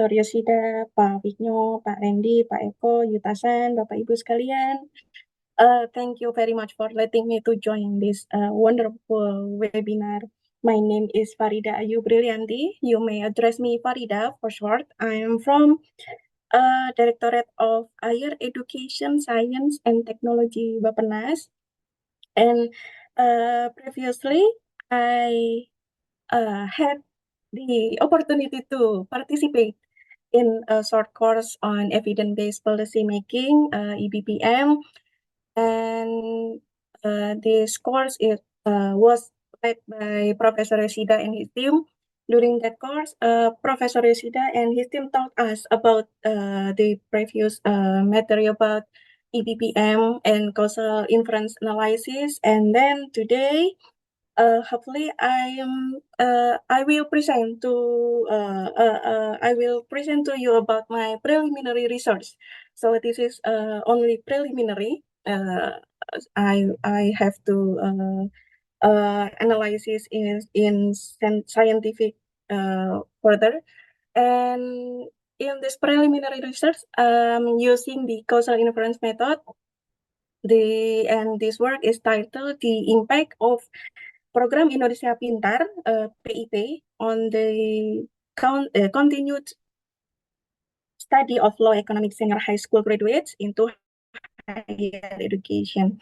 Dr. Yosida, Pak Vigno, Pak Randy, Pak Eko, Yutasan, Bapak Ibu sekalian. Thank you very much for letting me to join this wonderful webinar. My name is Farida Ayu Brillianti. You may address me Farida for short. I am from Directorate of Higher Education, Science and Technology, Bappenas. And previously, I had the opportunity to participate in a short course on evidence-based policy making, EBPM, and this course was led by Professor Yoshida and his team. During that course, Professor Yoshida and his team taught us about the previous material about EBPM and causal inference analysis. And then today, hopefully, I will present to you about my preliminary research. So this is only preliminary. I have to analysis in scientific further, and in this preliminary research, using the causal inference method. And this work is titled "The Impact of Program Indonesia Pintar (PIP) on the continued study of low economic senior high school graduates into higher education."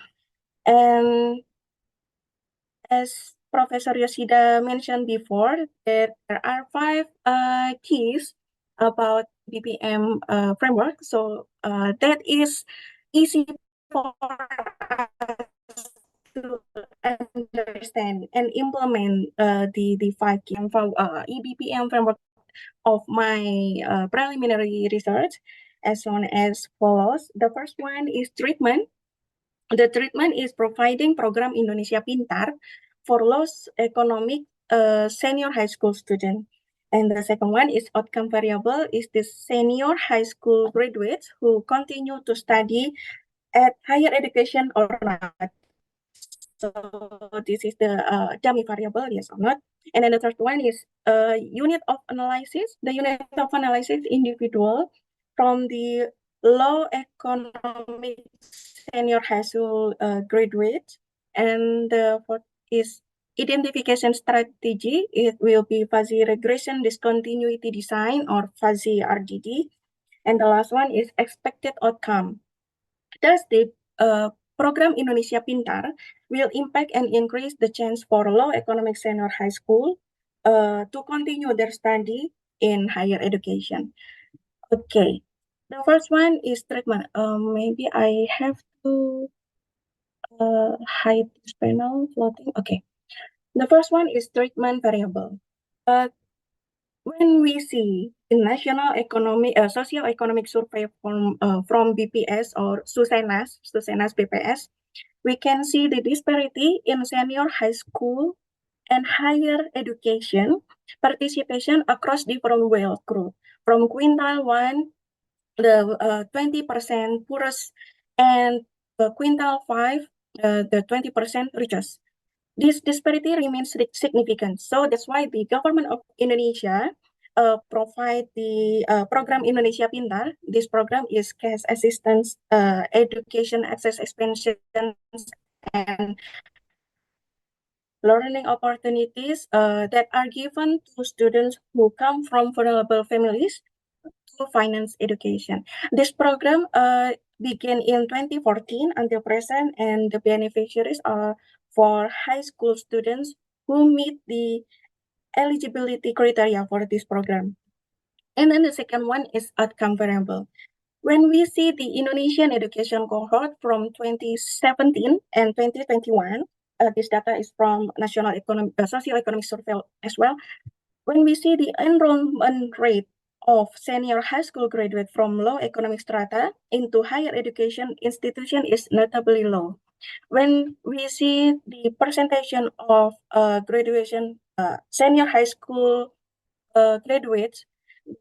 And as Professor Yoshida mentioned before, that there are five keys about BPM framework. So that is easy for us to understand and implement the five key from EBPM framework of my preliminary research as soon as follows. The first one is treatment. The treatment is providing program Indonesia Pintar for low economic senior high school student. And the second one is outcome variable is the senior high school graduates who continue to study at higher education or not. So this is the dummy variable, yes or not. And then the third one is unit of analysis. The unit of analysis individual from the low economic senior high school graduate. And the fourth is identification strategy. It will be fuzzy regression discontinuity design or fuzzy RDD. And the last one is expected outcome. Thus, the program Indonesia Pintar will impact and increase the chance for low economic senior high school to continue their study in higher education. Okay, the first one is treatment. Maybe I have to hide this panel floating. Okay, the first one is treatment variable. When we see the national economic, socio-economic survey from BPS or Susenas BPS, we can see the disparity in senior high school and higher education participation across different wealth group. From quintile 1, the 20% poorest, and quintile 5, the 20% richest. This disparity remains significant. So that's why the government of Indonesia provide the program Indonesia Pintar. This program is cash assistance, education access expansion, and learning opportunities that are given to students who come from vulnerable families to finance education. This program began in 2014 until present, and the beneficiaries are for high school students who meet the eligibility criteria for this program. And then the second one is outcome variable. When we see the Indonesian education cohort from 2017 and 2021, this data is from National Socioeconomic Survey as well. When we see the enrollment rate of senior high school graduate from low economic strata into higher education institution is notably low. When we see the percentage of graduation senior high school graduates,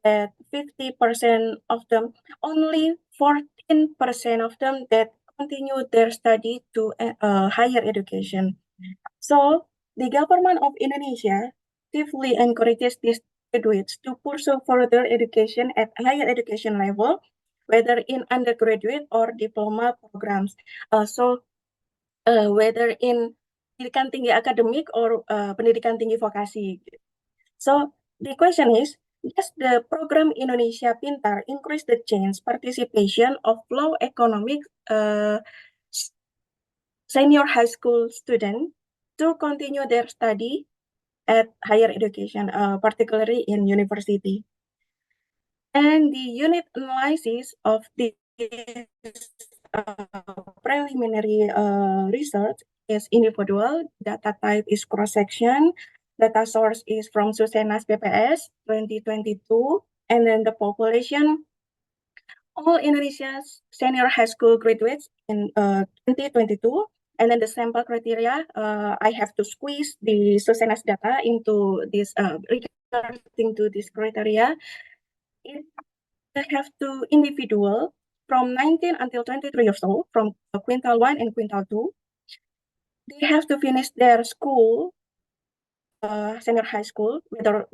that 50% of them, only 14% of them that continue their study to higher education. So the government of Indonesia actively encourages this graduates to pursue further education at higher education level, whether in undergraduate or diploma programs. Whether in pendidikan tinggi akademik or pendidikan tinggi vokasi. So the question is, does the program Indonesia Pintar increase the chance participation of low economic senior high school student to continue their study at higher education, particularly in university? And the unit analysis of this preliminary research is individual, data type is cross-section, data source is from Susenas BPS 2022, and then the population, all Indonesia's senior high school graduates in 2022, and then the sample criteria, I have to squeeze the Susenas data into this, regarding to this criteria. They have to individual from 19 until 23 years old, from quintal 1 and quintal 2. They have to finish their school, senior high school, whether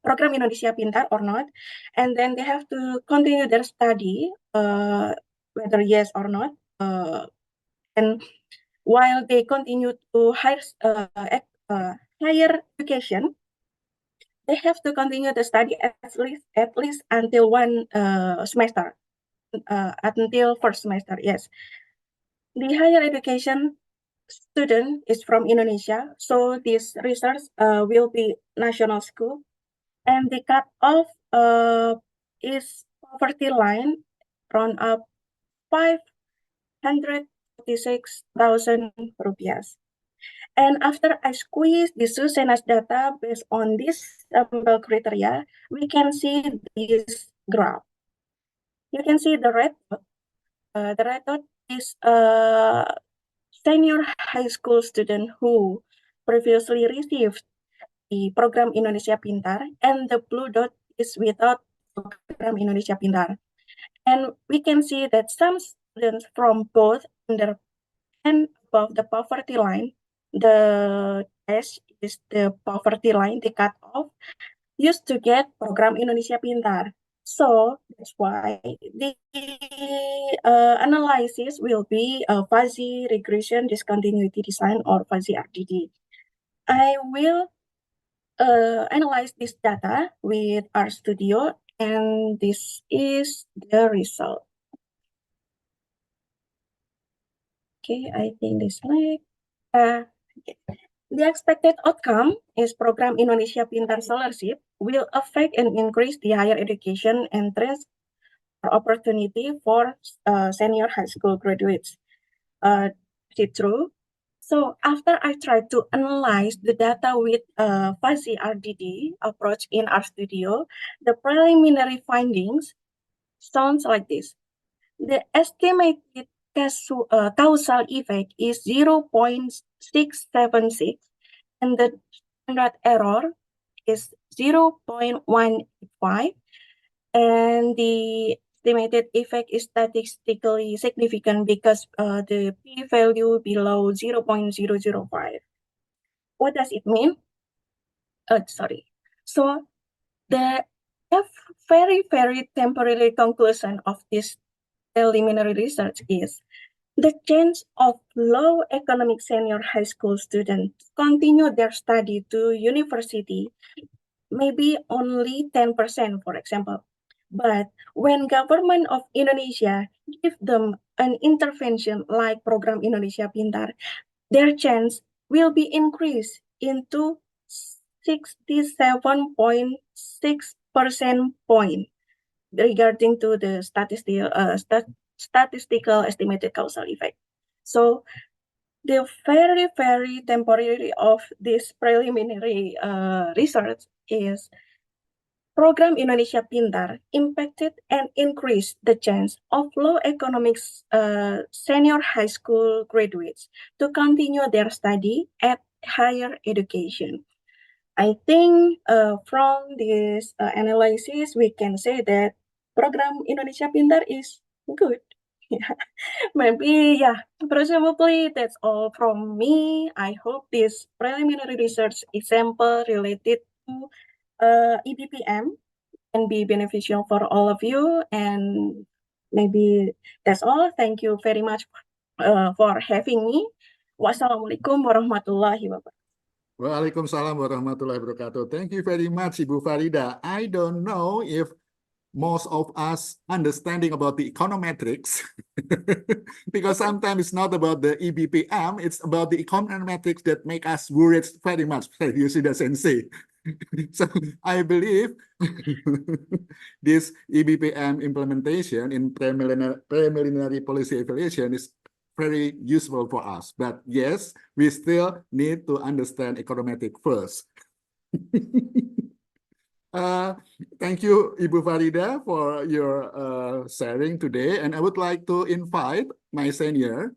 program Indonesia Pintar or not, and then they have to continue their study, whether yes or not, and while they continue to higher education, they have to continue the study at least until one semester, until first semester. Yes, the higher education student is from Indonesia, so this research will be national school, and the cutoff is poverty line round up 546,000 rupiah. And after I squeeze the Susenas data based on this sample criteria, we can see this graph. You can see the red dot. The red dot is a senior high school student who previously received the program Indonesia Pintar, and the blue dot is without program Indonesia Pintar. And we can see that some students from both under and above the poverty line, the dash is the poverty line, the cutoff, used to get program Indonesia Pintar. So that's why the analysis will be a fuzzy regression discontinuity design or fuzzy RDD. I will analyze this data with RStudio, and this is the result. Okay, I think this slide. Okay. The expected outcome is program Indonesia Pintar Scholarship will affect and increase the higher education entrance opportunity for senior high school graduates. Is it true? So after I tried to analyze the data with fuzzy RDD approach in RStudio, the preliminary findings sounds like this. The estimated causal effect is 0.676, and the standard error is 0.185, and the estimated effect is statistically significant because the p-value below 0.005. What does it mean? Sorry. So the very, very temporary conclusion of this preliminary research is the chance of low economic senior high school students to continue their study to university maybe only 10%, for example. But when government of Indonesia give them an intervention like program Indonesia Pintar, their chance will be increased into 67.6% point regarding to the statistical estimated causal effect. So the very, very temporary of this preliminary research is program Indonesia Pintar impacted and increased the chance of low economics senior high school graduates to continue their study at higher education. I think from this analysis, we can say that program Indonesia Pintar is good. Yeah, maybe, yeah, presumably that's all from me. I hope this preliminary research example related to EBPM can be beneficial for all of you, and maybe that's all. Thank you very much for having me. Wassalamualaikum warahmatullahi wabarakatuh. Waalaikumsalam warahmatullahi wabarakatuh. Thank you very much, Ibu Farida. I don't know if most of us understanding about the econometrics because sometimes it's not about the EBPM, it's about the econometrics that make us worried very much, Yoshida Sensei. So I believe this EBPM implementation in preliminary policy evaluation is very useful for us. But yes, we still need to understand econometric first. Thank you, Ibu Farida, for your sharing today. And I would like to invite my senior,